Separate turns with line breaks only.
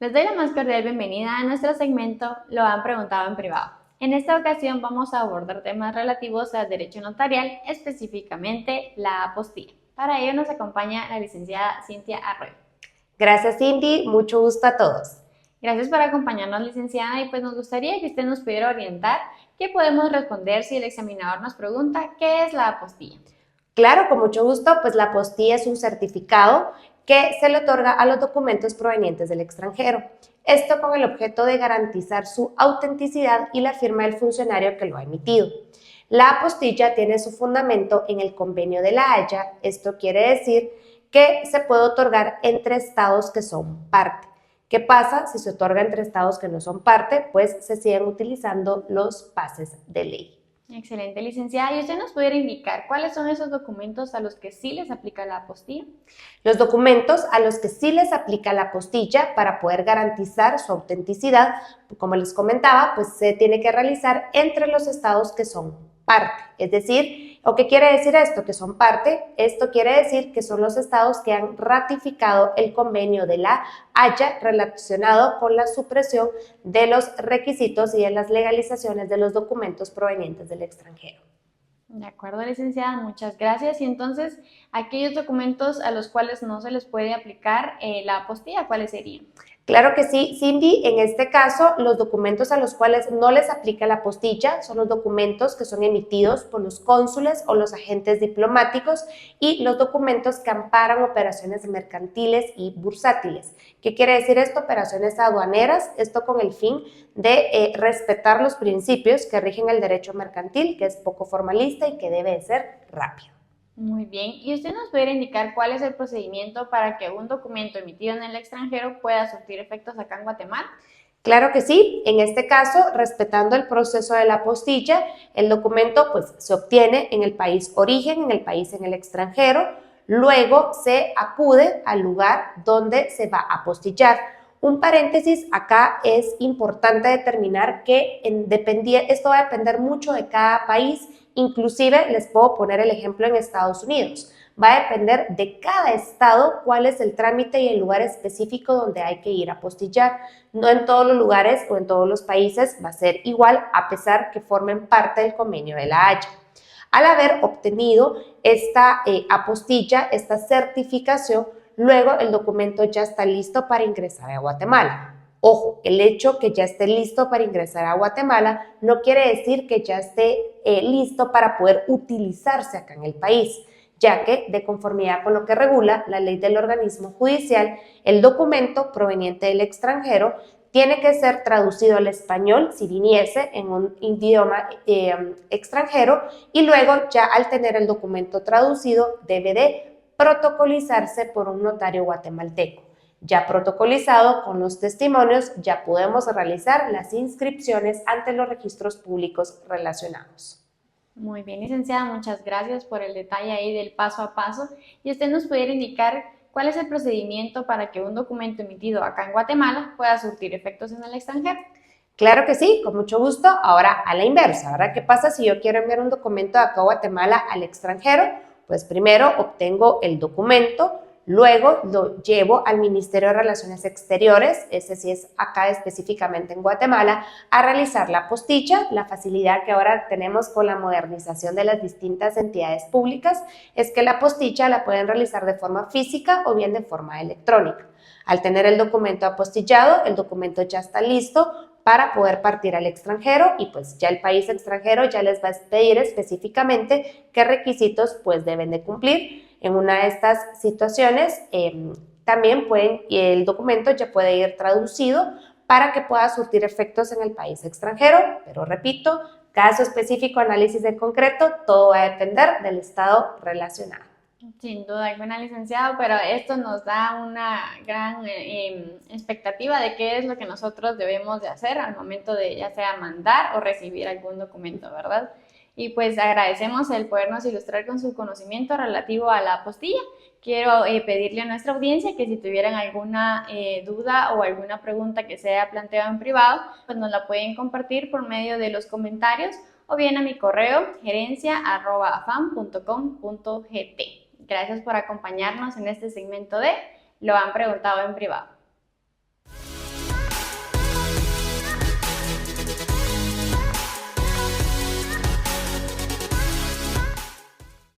Les doy la más cordial bienvenida a nuestro segmento Lo han preguntado en privado. En esta ocasión vamos a abordar temas relativos al derecho notarial, específicamente la apostilla. Para ello nos acompaña la licenciada Cintia Arroyo.
Gracias, Cindy. Mucho gusto a todos.
Gracias por acompañarnos, licenciada, y pues nos gustaría que usted nos pudiera orientar qué podemos responder si el examinador nos pregunta qué es la apostilla.
Claro, con mucho gusto, pues la apostilla es un certificado que se le otorga a los documentos provenientes del extranjero. Esto con el objeto de garantizar su autenticidad y la firma del funcionario que lo ha emitido. La apostilla tiene su fundamento en el Convenio de La Haya. Esto quiere decir que se puede otorgar entre estados que son parte. ¿Qué pasa si se otorga entre estados que no son parte? Pues se siguen utilizando los pases de ley.
Excelente, licenciada. ¿Y usted nos pudiera indicar cuáles son esos documentos a los que sí les aplica la apostilla?
Los documentos a los que sí les aplica la apostilla para poder garantizar su autenticidad, como les comentaba, pues se tiene que realizar entre los estados que son parte. Es decir, ¿o qué quiere decir esto? Que son parte. Esto quiere decir que son los estados que han ratificado el convenio de La Haya relacionado con la supresión de los requisitos y de las legalizaciones de los documentos provenientes del extranjero.
De acuerdo, licenciada, muchas gracias. Y entonces, aquellos documentos a los cuales no se les puede aplicar la apostilla, ¿cuáles serían?
Claro que sí, Cindy. En este caso, los documentos a los cuales no les aplica la apostilla son los documentos que son emitidos por los cónsules o los agentes diplomáticos y los documentos que amparan operaciones mercantiles y bursátiles. ¿Qué quiere decir esto? Operaciones aduaneras, esto con el fin de respetar los principios que rigen el derecho mercantil, que es poco formalista y que debe de ser rápido.
Muy bien. ¿Y usted nos puede indicar cuál es el procedimiento para que un documento emitido en el extranjero pueda surtir efectos acá en Guatemala?
Claro que sí. En este caso, respetando el proceso de la apostilla, el documento pues se obtiene en el país origen, en el país en el extranjero. Luego se acude al lugar donde se va a apostillar. Un paréntesis, acá es importante determinar que esto va a depender mucho de cada país. Inclusive les puedo poner el ejemplo en Estados Unidos. Va a depender de cada estado cuál es el trámite y el lugar específico donde hay que ir a apostillar. No en todos los lugares o en todos los países va a ser igual, a pesar que formen parte del convenio de La Haya. Al haber obtenido esta apostilla, esta certificación, luego el documento ya está listo para ingresar a Guatemala. Ojo, el hecho que ya esté listo para ingresar a Guatemala no quiere decir que ya esté listo para poder utilizarse acá en el país, ya que, de conformidad con lo que regula la ley del organismo judicial, el documento proveniente del extranjero tiene que ser traducido al español si viniese en un idioma extranjero, y luego ya al tener el documento traducido debe de protocolizarse por un notario guatemalteco. Ya protocolizado con los testimonios, ya podemos realizar las inscripciones ante los registros públicos relacionados.
Muy bien, licenciada, muchas gracias por el detalle ahí del paso a paso. Y usted nos pudiera indicar cuál es el procedimiento para que un documento emitido acá en Guatemala pueda surtir efectos en el extranjero.
Claro que sí, con mucho gusto. Ahora a la inversa, ¿verdad? ¿Qué pasa si yo quiero enviar un documento de acá a Guatemala al extranjero? Pues primero obtengo el documento, luego lo llevo al Ministerio de Relaciones Exteriores, ese sí es acá específicamente en Guatemala, a realizar la apostilla. La facilidad que ahora tenemos con la modernización de las distintas entidades públicas es que la apostilla la pueden realizar de forma física o bien de forma electrónica. Al tener el documento apostillado, el documento ya está listo para poder partir al extranjero, y pues ya el país extranjero ya les va a pedir específicamente qué requisitos pues deben de cumplir. En una de estas situaciones también el documento ya puede ir traducido para que pueda surtir efectos en el país extranjero, pero repito, caso específico, análisis de concreto, todo va a depender del estado relacionado.
Sin duda alguna, licenciado, pero esto nos da una gran expectativa de qué es lo que nosotros debemos de hacer al momento de ya sea mandar o recibir algún documento, ¿verdad? Y pues agradecemos el podernos ilustrar con su conocimiento relativo a la apostilla. Quiero pedirle a nuestra audiencia que si tuvieran alguna duda o alguna pregunta que se haya planteado en privado, pues nos la pueden compartir por medio de los comentarios o bien a mi correo gerencia@afam.com.gt. Gracias por acompañarnos en este segmento de Lo han preguntado en privado.